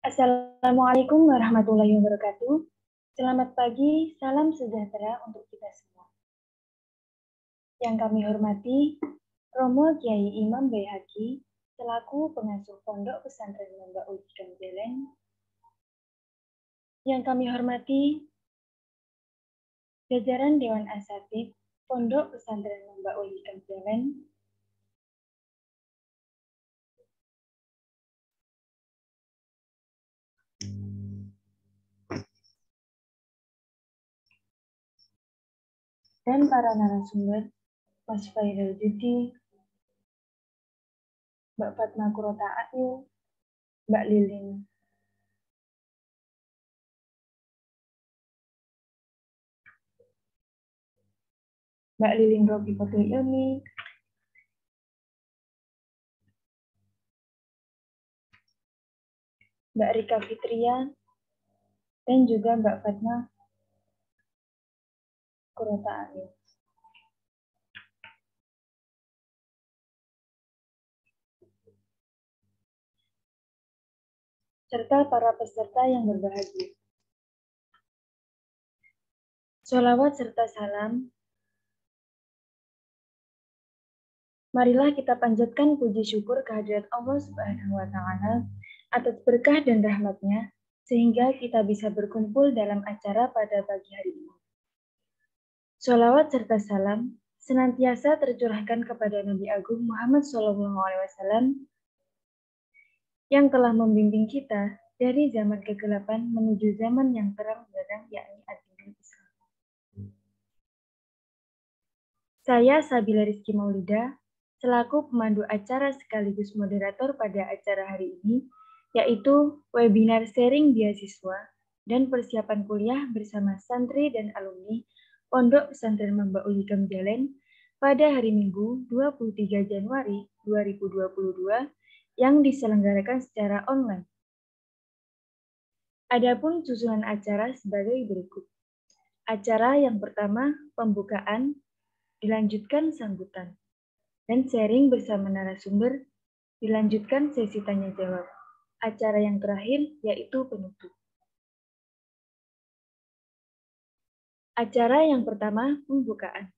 Assalamualaikum warahmatullahi wabarakatuh. Selamat pagi, salam sejahtera untuk kita semua. Yang kami hormati, Romo Kiai Imam Baihaqi, selaku pengasuh Pondok Pesantren Mbak Uji Kamjelen. Yang kami hormati, jajaran Dewan Asatidz Pondok Pesantren Mbak Uji Kamjelen. Dan para narasumber, Mas Fairul Judi, Mbak Fatma Kurota Ayu, Mbak Lilin, Robi Fatul Ilmi, Mbak Rika Fitria, dan juga Mbak Fatma Kurota Ayu. Serta para peserta yang berbahagia. Sholawat serta salam. Marilah kita panjatkan puji syukur kehadirat Allah Subhanahu wa Ta'ala atas berkah dan rahmat-Nya, sehingga kita bisa berkumpul dalam acara pada pagi hari ini. Sholawat serta salam senantiasa tercurahkan kepada Nabi Agung Muhammad SAW yang telah membimbing kita dari zaman kegelapan menuju zaman yang terang benderang, yakni ad-dinul Islam. Saya Sabila Rizky Maulida, selaku pemandu acara sekaligus moderator pada acara hari ini, yaitu webinar sharing beasiswa dan persiapan kuliah bersama santri dan alumni Pondok Pesantren Mbak Uji Kamjelen pada hari Minggu 23 Januari 2022 yang diselenggarakan secara online. Adapun susunan acara sebagai berikut. Acara yang pertama, pembukaan, dilanjutkan sambutan, dan sharing bersama narasumber, dilanjutkan sesi tanya jawab. Acara yang terakhir yaitu penutup. Acara yang pertama, pembukaan.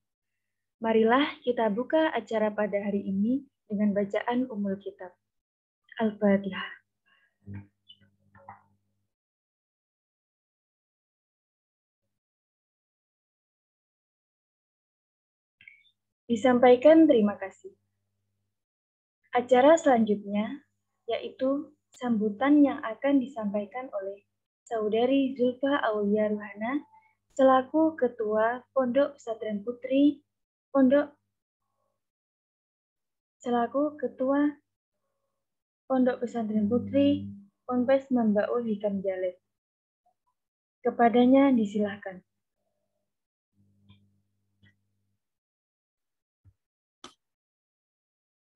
Marilah kita buka acara pada hari ini dengan bacaan Ummul Kitab. Al-Fatihah. Disampaikan terima kasih. Acara selanjutnya yaitu sambutan yang akan disampaikan oleh Saudari Zulfa Aulia Ruhana selaku Ketua Pondok Pesantren Putri Pondok Pesantren Putri Ponpes Mambaul Hikam Jalil. Kepadanya disilahkan.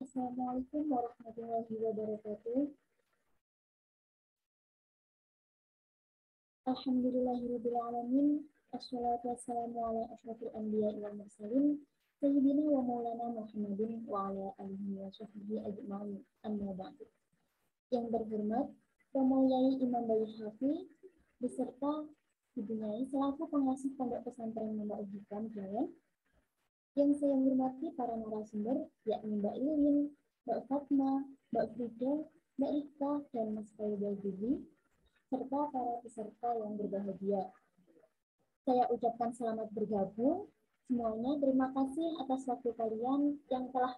Assalamualaikum warahmatullahi wabarakatuh. Alhamdulillahirabbil alamin. Assalatu wassalamu ala asyrofil anbiya'i wal mursalin sayyidina wa maulana Muhammadin wa ala alihi wa sahbihi ajma'in. Amma ba'du. Yang terhormat Romo Yai Imam Baihaqi beserta Ibu Nyai selaku pengasuh Pondok Pesantren Mbak Uji Kamjelen. Yang saya hormati para narasumber yakni Mbak Lilin, Mbak Fatma, Mbak Frida, Mbak Rika, dan Mas Fairul Judi, serta para peserta yang berbahagia. Saya ucapkan selamat bergabung. Semuanya terima kasih atas waktu kalian yang telah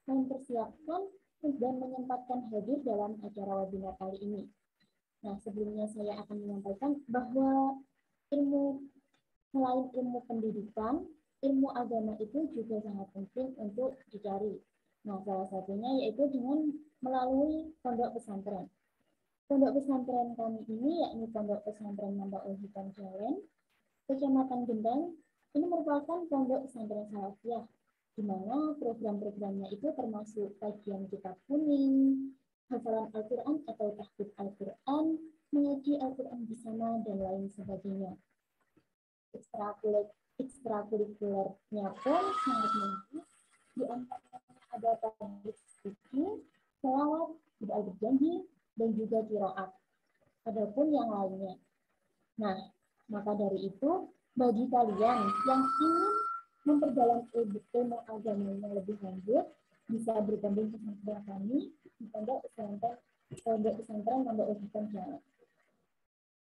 mempersiapkan dan menyempatkan hadir dalam acara webinar kali ini. Nah, sebelumnya saya akan menyampaikan bahwa selain ilmu pendidikan, ilmu agama itu juga sangat penting untuk dicari. Nah, salah satunya yaitu dengan melalui pondok pesantren. Pondok pesantren kami ini yakni Pondok Pesantren Mbak Uji Kamjelen, Kecamatan Gendang, ini merupakan pondok pesantren salafiyah, di mana program-programnya itu termasuk kajian kitab kuning, hafalan Al-Quran atau tahfidz Al-Quran, mengaji Al-Quran bersama, dan lain sebagainya. Ekstrakurikulernya pun sangat menarik, di antaranya ada public speaking, selawat, doa berjanji, dan juga qiraat. adapun yang lainnya. Nah, maka dari itu, bagi kalian yang ingin memperdalam ilmu agamanya lebih lanjut, bisa bergabung bersama kami di Pondok Pesantren Pondok Pesantren Jalan.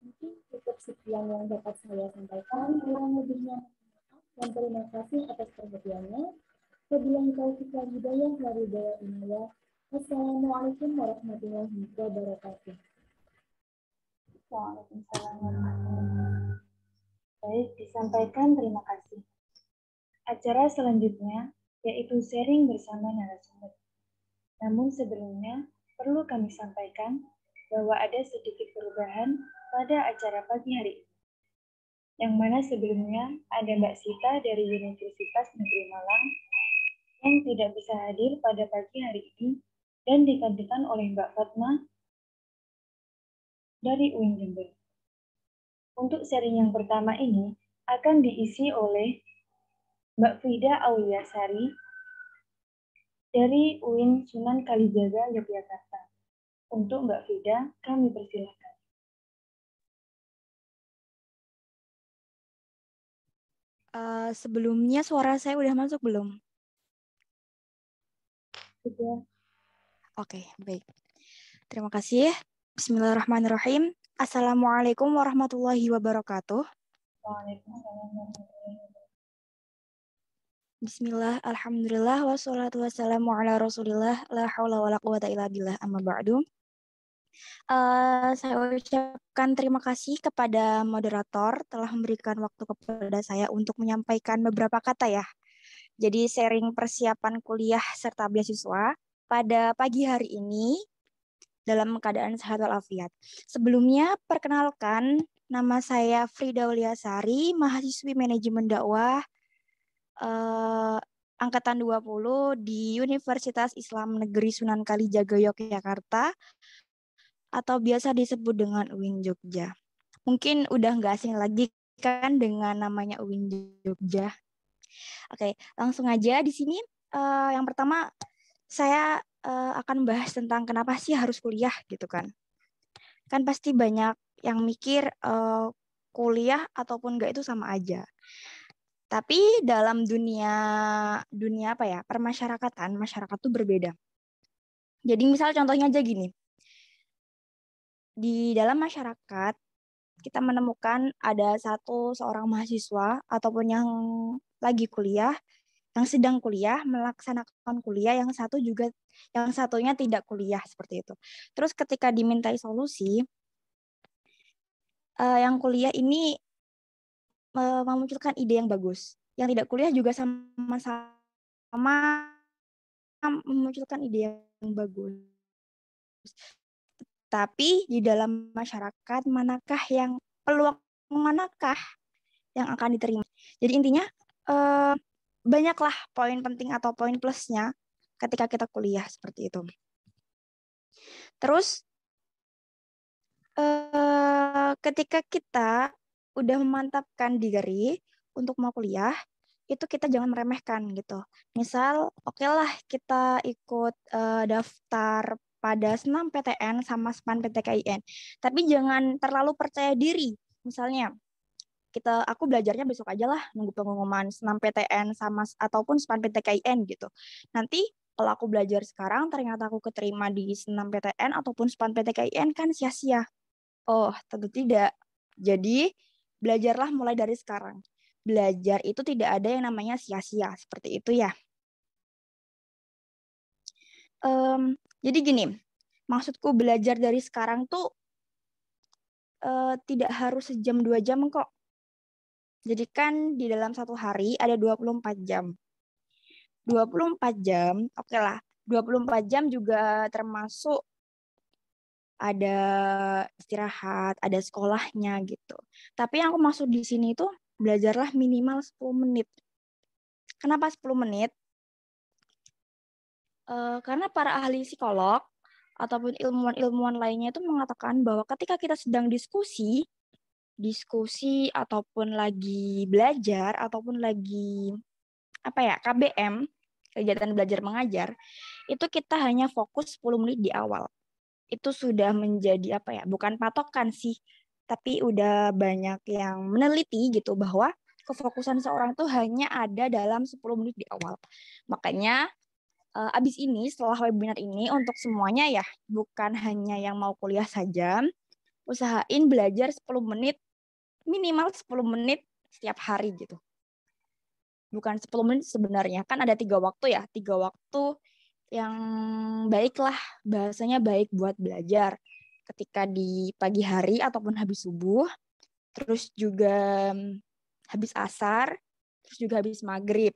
Mungkin cukup sekian yang dapat saya sampaikan. Kurang lebihnya dan terima kasih atas perhatiannya. Wabillahi taufiq wal hidayah, wabillahi inayah. Wassalamualaikum warahmatullahi wabarakatuh. Waalaikumsalam warahmatullahi wabarakatuh. Baik, disampaikan terima kasih. Acara selanjutnya yaitu sharing bersama narasumber. Namun sebelumnya perlu kami sampaikan bahwa ada sedikit perubahan pada acara pagi hari ini. Yang mana sebelumnya ada Mbak Sita dari Universitas Negeri Malang yang tidak bisa hadir pada pagi hari ini dan digantikan oleh Mbak Fatma dari UIN Jember. Untuk sharing yang pertama ini akan diisi oleh Mbak Frida Auliasari dari UIN Sunan Kalijaga, Yogyakarta. Untuk Mbak Frida, kami persilahkan. Sebelumnya suara saya udah masuk belum? Sudah. Oke, baik. Terima kasih. Bismillahirrahmanirrahim. Assalamualaikum warahmatullahi wabarakatuh. Waalaikumsalam warahmatullahi wabarakatuh. Bismillah, alhamdulillah, wassalatu wassalamu ala rasulillah, la hawla wa la quwata illa billah, amma ba'du. Saya ucapkan terima kasih kepada moderator telah memberikan waktu kepada saya untuk menyampaikan beberapa kata ya. Jadi sharing persiapan kuliah serta beasiswa pada pagi hari ini dalam keadaan sehat walafiat. Sebelumnya perkenalkan, nama saya Frida Auliasari, mahasiswi manajemen dakwah angkatan 20 di Universitas Islam Negeri Sunan Kalijaga Yogyakarta atau biasa disebut dengan UIN Jogja. Mungkin udah nggak asing lagi kan dengan namanya UIN Jogja. Oke, langsung aja di sini. Yang pertama, saya akan bahas tentang kenapa sih harus kuliah gitu kan. Kan pasti banyak yang mikir kuliah ataupun enggak itu sama aja. Tapi dalam dunia apa ya, permasyarakatan, masyarakat tuh berbeda. Jadi misal contohnya aja gini. Di dalam masyarakat, kita menemukan ada seorang mahasiswa ataupun yang lagi kuliah, yang sedang kuliah, melaksanakan kuliah, yang satunya tidak kuliah seperti itu. Terus ketika dimintai solusi, yang kuliah ini memunculkan ide yang bagus. Yang tidak kuliah juga sama-sama memunculkan ide yang bagus. Tapi di dalam masyarakat, peluang manakah yang akan diterima? Jadi intinya banyaklah poin penting atau poin plusnya ketika kita kuliah seperti itu. Terus ketika kita udah memantapkan diri untuk mau kuliah, itu kita jangan meremehkan gitu. Misal, oke lah kita ikut daftar pada senam PTN sama SPAN PTKIN, tapi jangan terlalu percaya diri. Misalnya, aku belajarnya besok aja lah, nunggu pengumuman senam PTN sama ataupun SPAN PTKIN gitu. Nanti kalau aku belajar sekarang, ternyata aku keterima di senam PTN ataupun SPAN PTKIN kan sia-sia. Oh, tentu tidak. Jadi, belajarlah mulai dari sekarang. Belajar itu tidak ada yang namanya sia-sia, seperti itu ya. Jadi gini, maksudku belajar dari sekarang tuh tidak harus sejam 2 jam kok. Jadi kan di dalam satu hari ada 24 jam. 24 jam, oke lah. 24 jam juga termasuk ada istirahat, ada sekolahnya gitu. Tapi yang aku maksud di sini tuh belajarlah minimal 10 menit. Kenapa 10 menit? Karena para ahli psikolog ataupun ilmuwan-ilmuwan lainnya itu mengatakan bahwa ketika kita sedang diskusi ataupun lagi belajar ataupun lagi KBM, kegiatan belajar mengajar, itu kita hanya fokus 10 menit di awal. itu sudah menjadi bukan patokan sih, tapi udah banyak yang meneliti gitu bahwa kefokusan seorang itu hanya ada dalam 10 menit di awal. Makanya abis ini setelah webinar ini untuk semuanya ya, bukan hanya yang mau kuliah saja, usahain belajar 10 menit, minimal 10 menit setiap hari gitu. Bukan 10 menit sebenarnya, kan ada 3 waktu ya, 3 waktu yang baik lah, bahasanya baik buat belajar ketika di pagi hari ataupun habis subuh, terus juga habis asar, terus juga habis maghrib.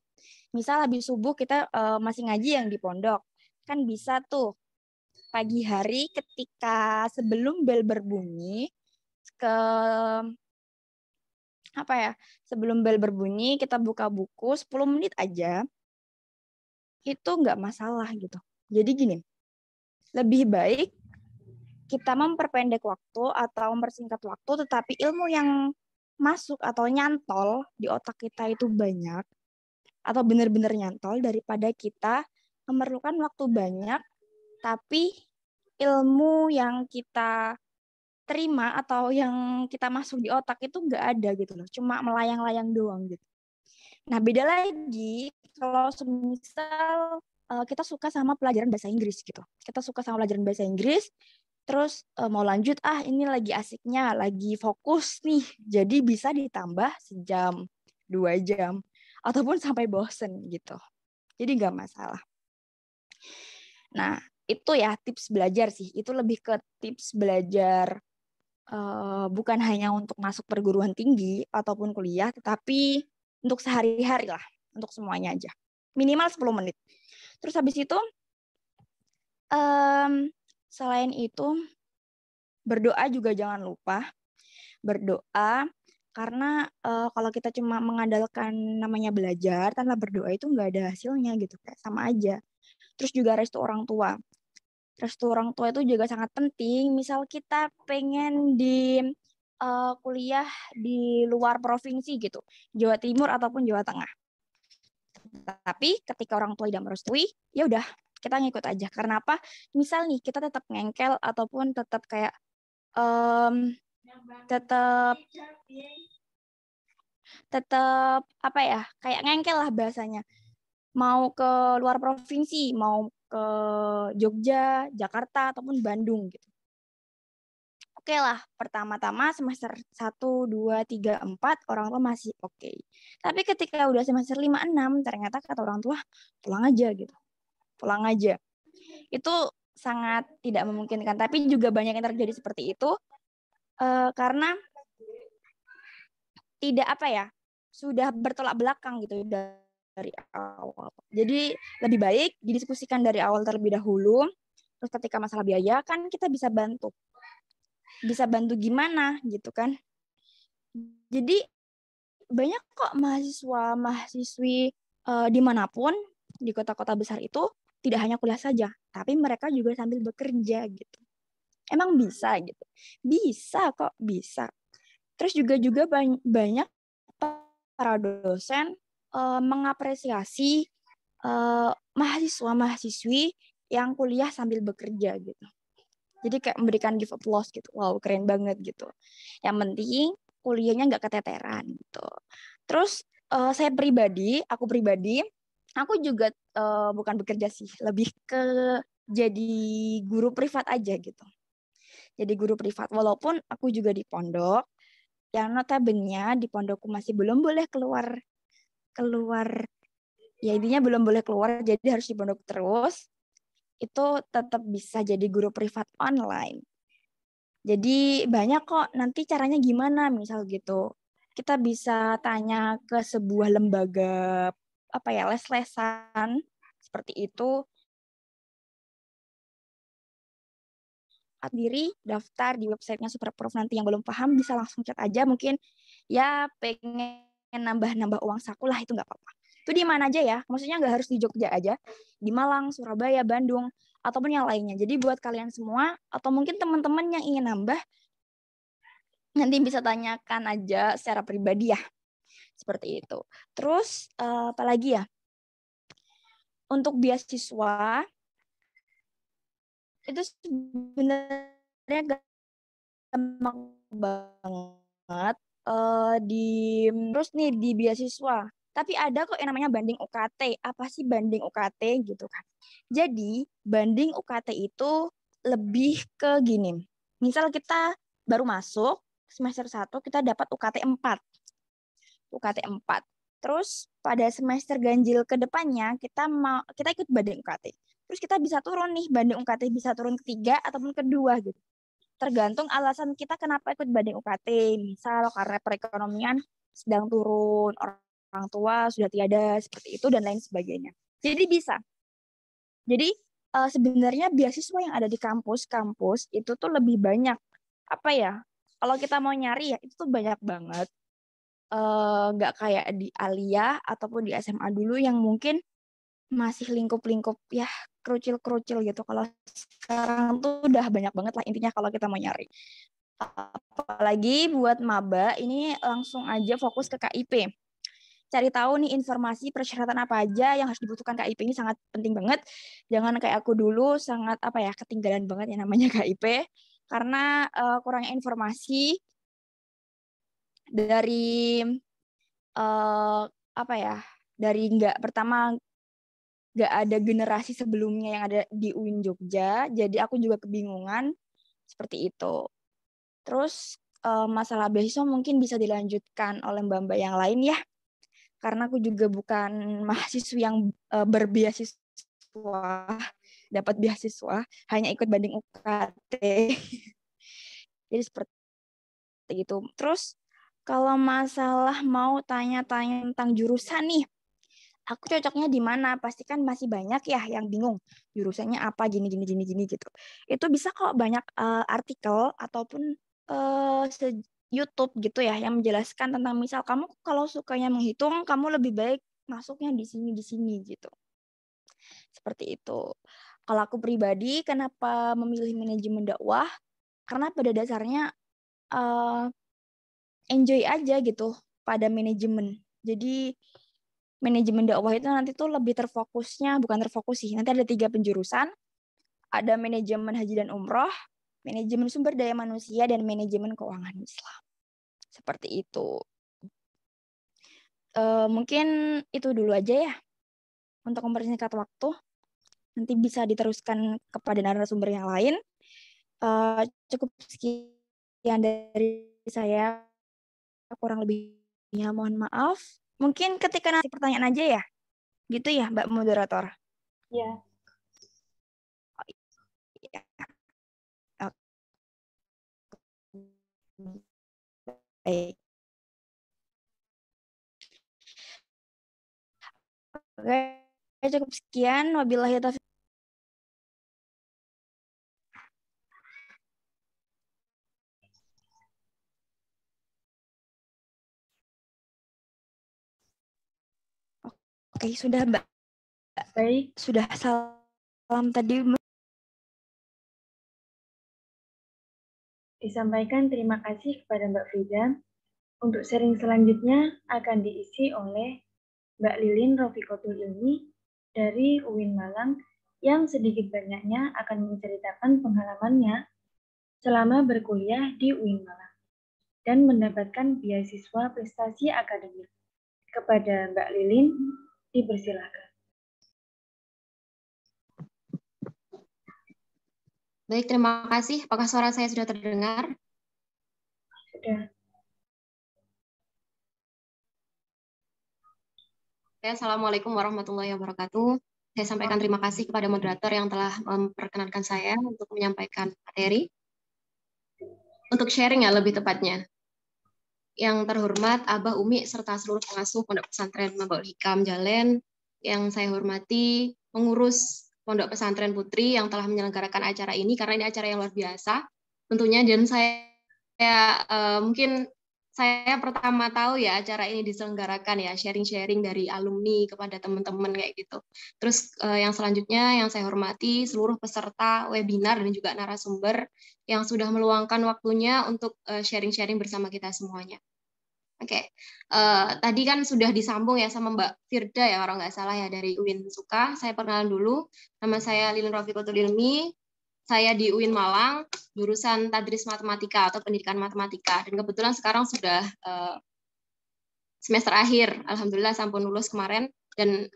Misal habis subuh kita masih ngaji yang di pondok, kan bisa tuh pagi hari ketika sebelum bel berbunyi sebelum bel berbunyi kita buka buku 10 menit aja, itu nggak masalah gitu. Jadi gini, lebih baik kita memperpendek waktu atau mempersingkat waktu, tetapi ilmu yang masuk atau nyantol di otak kita itu banyak, atau benar-benar nyantol, daripada kita memerlukan waktu banyak, tapi ilmu yang kita terima atau yang kita masuk di otak itu nggak ada gitu loh, cuma melayang-layang doang gitu. Nah, beda lagi kalau semisal kita suka sama pelajaran bahasa Inggris gitu. Kita suka sama pelajaran bahasa Inggris, terus mau lanjut, ini lagi asiknya, lagi fokus nih. Jadi bisa ditambah sejam, 2 jam, ataupun sampai bosen gitu. Jadi nggak masalah. Nah, itu ya tips belajar sih. Itu lebih ke tips belajar bukan hanya untuk masuk perguruan tinggi ataupun kuliah, tetapi untuk sehari-hari lah, untuk semuanya aja. Minimal 10 menit. Terus habis itu, selain itu, berdoa juga jangan lupa. Berdoa, karena kalau kita cuma mengandalkan namanya belajar, tanpa berdoa itu nggak ada hasilnya gitu, kayak sama aja. Terus juga restu orang tua. Restu orang tua itu juga sangat penting. Misal kita pengen di kuliah di luar provinsi gitu, Jawa Timur ataupun Jawa Tengah. Tapi ketika orang tua tidak merestui, ya udah kita ngikut aja. Karena apa? Misal nih kita tetap ngengkel ataupun tetap kayak tetap kayak ngengkel lah bahasanya. Mau ke luar provinsi, mau ke Jogja, Jakarta ataupun Bandung gitu. Oke lah, pertama-tama semester 1, 2, 3, 4 orang tua masih oke. Tapi ketika udah semester 5, 6 ternyata kata orang tua pulang aja gitu. Pulang aja. Itu sangat tidak memungkinkan, tapi juga banyak yang terjadi seperti itu karena tidak sudah bertolak belakang gitu dari awal. Jadi lebih baik didiskusikan dari awal terlebih dahulu. Terus ketika masalah biaya kan kita bisa bantu. Bisa bantu gimana gitu kan. Jadi banyak kok mahasiswa-mahasiswi dimanapun di kota-kota besar itu tidak hanya kuliah saja, tapi mereka juga sambil bekerja gitu. Emang bisa gitu. Bisa kok, bisa. Terus juga banyak para dosen mengapresiasi mahasiswa-mahasiswi yang kuliah sambil bekerja gitu. Jadi kayak memberikan give applause gitu. Wow, keren banget gitu. Yang penting kuliahnya nggak keteteran gitu. Terus aku pribadi, aku juga bukan bekerja sih, lebih ke jadi guru privat aja gitu. Jadi guru privat, walaupun aku juga di pondok, yang notabene di pondokku masih belum boleh keluar, ya intinya belum boleh keluar, jadi harus di pondok terus. Itu tetap bisa jadi guru privat online. Jadi banyak kok, nanti caranya gimana misal gitu. Kita bisa tanya ke sebuah lembaga les-lesan seperti itu. Diri daftar di websitenya Superprof, nanti yang belum paham bisa langsung chat aja, mungkin ya pengen nambah-nambah uang saku lah, itu nggak apa-apa. Itu di mana aja ya, maksudnya nggak harus di Jogja aja, di Malang, Surabaya, Bandung, ataupun yang lainnya. Jadi buat kalian semua atau mungkin teman-teman yang ingin nambah, nanti bisa tanyakan aja secara pribadi ya, seperti itu. Terus apalagi ya, untuk beasiswa itu sebenarnya gampang banget terus nih di beasiswa. Tapi ada kok yang namanya banding UKT. Apa sih banding UKT gitu kan? Jadi banding UKT itu lebih ke gini. Misal kita baru masuk semester 1 kita dapat UKT 4. UKT 4. Terus pada semester ganjil ke depannya kita ikut banding UKT. Terus kita bisa turun nih banding UKT bisa turun ke-3 ataupun ke-2 gitu. Tergantung alasan kita kenapa ikut banding UKT. Misal karena perekonomian sedang turun, orang tua sudah tiada, seperti itu dan lain sebagainya. Jadi bisa. Jadi sebenarnya beasiswa yang ada di kampus itu tuh lebih banyak. Apa ya? Kalau kita mau nyari ya itu tuh banyak banget. Nggak kayak di Alia ataupun di SMA dulu yang mungkin masih lingkup-lingkup ya kerucil-kerucil gitu. Kalau sekarang tuh udah banyak banget lah intinya kalau kita mau nyari. Apalagi buat maba ini langsung aja fokus ke KIP. Cari tahu nih informasi persyaratan apa aja yang harus dibutuhkan KIP ini sangat penting banget. Jangan kayak aku dulu sangat apa ya ketinggalan banget yang namanya KIP karena kurangnya informasi dari apa ya dari nggak ada generasi sebelumnya yang ada di UIN Jogja, jadi aku juga kebingungan seperti itu. Terus masalah beasiswa mungkin bisa dilanjutkan oleh mbak-mbak yang lain ya, karena aku juga bukan mahasiswa yang berbeasiswa, dapat beasiswa, hanya ikut banding UKT. Jadi seperti itu. Terus kalau masalah mau tanya-tanya tentang jurusan nih, aku cocoknya di mana? Pasti kan masih banyak ya yang bingung jurusannya apa gini gitu. Itu bisa kok banyak artikel ataupun YouTube gitu ya yang menjelaskan tentang misal kamu kalau sukanya menghitung kamu lebih baik masuknya di sini gitu. Seperti itu. Kalau aku pribadi kenapa memilih manajemen dakwah? Karena pada dasarnya enjoy aja gitu pada manajemen. Jadi manajemen dakwah itu nanti tuh lebih terfokusnya, bukan terfokus sih, nanti ada 3 penjurusan, ada manajemen haji dan umroh, manajemen sumber daya manusia, dan manajemen keuangan Islam. Seperti itu. Mungkin itu dulu aja ya, untuk mempersingkat waktu, nanti bisa diteruskan kepada narasumber yang lain. Cukup sekian dari saya, kurang lebihnya mohon maaf. Mungkin ketika nanti pertanyaan aja ya, gitu ya Mbak Moderator? Ya. Baik. Oke, cukup sekian. Wabillahi taufiq. Oke, sudah Mbak. Baik. Sudah salam tadi. Disampaikan terima kasih kepada Mbak Frida. Untuk sharing selanjutnya akan diisi oleh Mbak Lilin Rofiqatul Ilmi dari UIN Malang yang sedikit banyaknya akan menceritakan pengalamannya selama berkuliah di UIN Malang dan mendapatkan beasiswa prestasi akademik. Kepada Mbak Lilin, dipersilakan. Baik, terima kasih. Apakah suara saya sudah terdengar? Sudah. Assalamualaikum warahmatullahi wabarakatuh. Saya sampaikan terima kasih kepada moderator yang telah memperkenankan saya untuk menyampaikan materi. Untuk sharing ya lebih tepatnya. Yang terhormat Abah Umi serta seluruh pengasuh Pondok Pesantren Mabaul Hikam Jalen, yang saya hormati pengurus Pondok Pesantren Putri yang telah menyelenggarakan acara ini, karena ini acara yang luar biasa tentunya, dan mungkin saya pertama tahu ya acara ini diselenggarakan ya, sharing-sharing dari alumni kepada teman-teman kayak gitu. Terus yang selanjutnya yang saya hormati seluruh peserta webinar dan juga narasumber yang sudah meluangkan waktunya untuk sharing-sharing bersama kita semuanya. Oke, tadi kan sudah disambung ya sama Mbak Firda ya, kalau nggak salah ya, dari UIN Suka. Saya perkenalan dulu, nama saya Lilin Rofiqatul Ilmi, saya di UIN Malang, jurusan Tadris Matematika atau Pendidikan Matematika. Dan kebetulan sekarang sudah semester akhir, alhamdulillah sampun lulus kemarin. Dan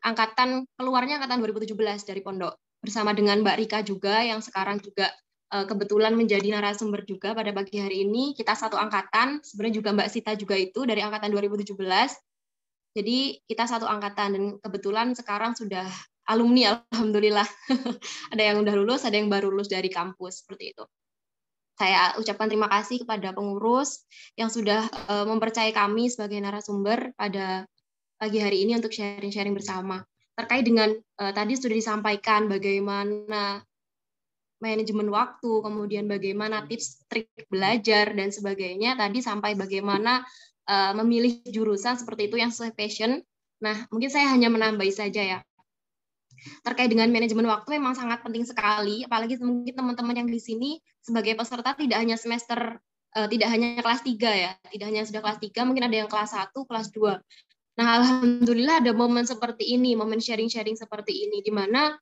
keluarnya angkatan 2017 dari pondok. Bersama dengan Mbak Rika juga, yang sekarang juga kebetulan menjadi narasumber juga pada pagi hari ini. Kita satu angkatan, sebenarnya juga Mbak Sita juga itu dari angkatan 2017. Jadi kita satu angkatan, dan kebetulan sekarang sudah alumni, alhamdulillah. Ada yang udah lulus, ada yang baru lulus dari kampus, seperti itu. Saya ucapkan terima kasih kepada pengurus yang sudah mempercayai kami sebagai narasumber pada pagi hari ini untuk sharing-sharing bersama. Terkait dengan tadi sudah disampaikan bagaimana manajemen waktu, kemudian bagaimana tips trik belajar, dan sebagainya. Tadi sampai bagaimana memilih jurusan seperti itu yang sesuai passion. Nah, mungkin saya hanya menambahi saja ya. Terkait dengan manajemen waktu memang sangat penting sekali, apalagi mungkin teman-teman yang di sini sebagai peserta tidak hanya tidak hanya kelas 3 ya, tidak hanya sudah kelas 3, mungkin ada yang kelas 1, kelas 2. Nah, alhamdulillah ada momen seperti ini, momen sharing-sharing seperti ini, di mana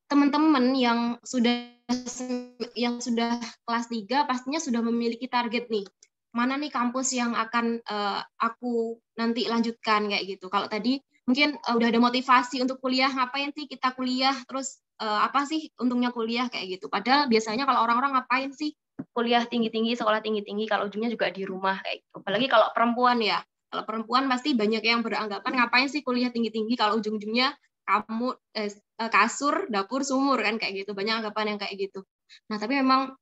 teman-teman yang sudah kelas 3 pastinya sudah memiliki target nih. Mana nih kampus yang akan aku nanti lanjutkan kayak gitu. Kalau tadi mungkin udah ada motivasi untuk kuliah, ngapain sih kita kuliah, terus apa sih untungnya kuliah kayak gitu. Padahal biasanya kalau orang-orang ngapain sih kuliah tinggi-tinggi, sekolah tinggi-tinggi, kalau ujungnya juga di rumah kayak gitu. Apalagi kalau perempuan ya. Kalau perempuan pasti banyak yang beranggapan ngapain sih kuliah tinggi-tinggi kalau ujung-ujungnya kamu kasur, dapur, sumur kan kayak gitu. Banyak anggapan yang kayak gitu. Nah, tapi memang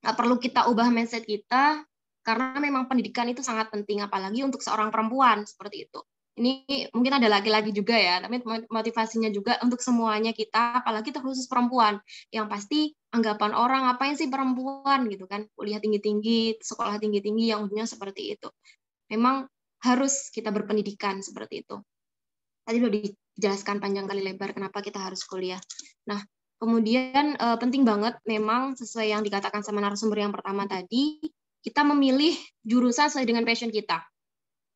perlu kita ubah mindset kita, karena memang pendidikan itu sangat penting, apalagi untuk seorang perempuan seperti itu. Ini mungkin ada laki-laki juga ya, tapi motivasinya juga untuk semuanya kita, apalagi terkhusus perempuan. Yang pasti anggapan orang, ngapain sih perempuan gitu kan, kuliah tinggi-tinggi, sekolah tinggi-tinggi, yang ujungnya seperti itu. Memang harus kita berpendidikan seperti itu. Tadi sudah dijelaskan panjang kali lebar kenapa kita harus kuliah. Nah, kemudian penting banget memang sesuai yang dikatakan sama narasumber yang pertama tadi, kita memilih jurusan sesuai dengan passion kita.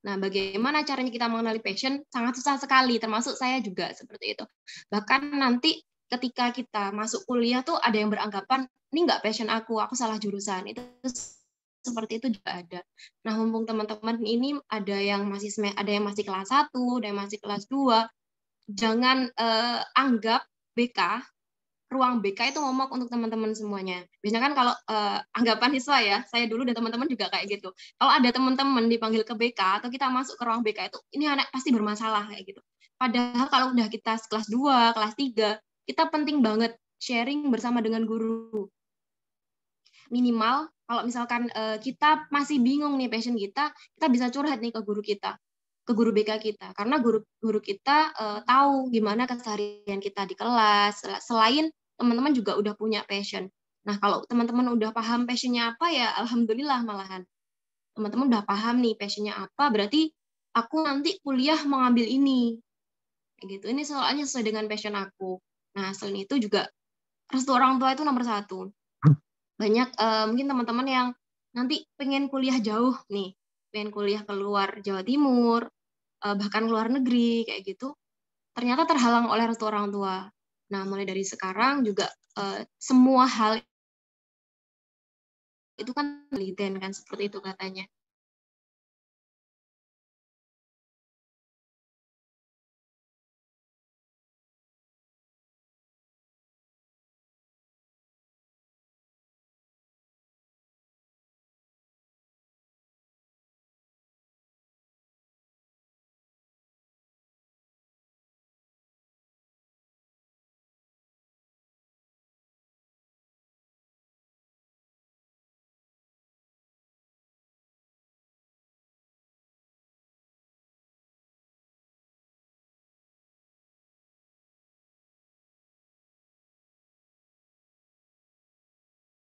Nah, bagaimana caranya kita mengenali passion? Sangat susah sekali, termasuk saya juga seperti itu. Bahkan nanti ketika kita masuk kuliah tuh ada yang beranggapan, ini nggak passion aku salah jurusan. Itu seperti itu juga ada. Nah, mumpung teman-teman ini ada yang masih kelas 1, ada yang masih kelas 2, jangan anggap ruang BK itu momok untuk teman-teman semuanya. Biasanya kan kalau anggapan siswa ya, saya dulu dan teman-teman juga kayak gitu. Kalau ada teman-teman dipanggil ke BK atau kita masuk ke ruang BK itu, ini anak pasti bermasalah kayak gitu. Padahal kalau udah kita kelas 2, kelas 3, kita penting banget sharing bersama dengan guru. Minimal kalau misalkan kita masih bingung nih passion kita bisa curhat nih ke guru kita, ke guru BK kita, karena guru kita tahu gimana keseharian kita di kelas. Selain teman-teman juga udah punya passion. Nah, kalau teman-teman udah paham passionnya apa ya, alhamdulillah malahan. Teman-teman udah paham nih passionnya apa, berarti aku nanti kuliah mau ngambil ini. Kayak gitu. Ini soalnya sesuai dengan passion aku. Nah, selain itu juga restu orang tua itu nomor 1. Banyak mungkin teman-teman yang nanti pengen kuliah jauh nih, pengen kuliah keluar Jawa Timur, bahkan luar negeri kayak gitu, ternyata terhalang oleh restu orang tua. Nah, mulai dari sekarang juga semua hal itu kan penelitian kan, seperti itu katanya.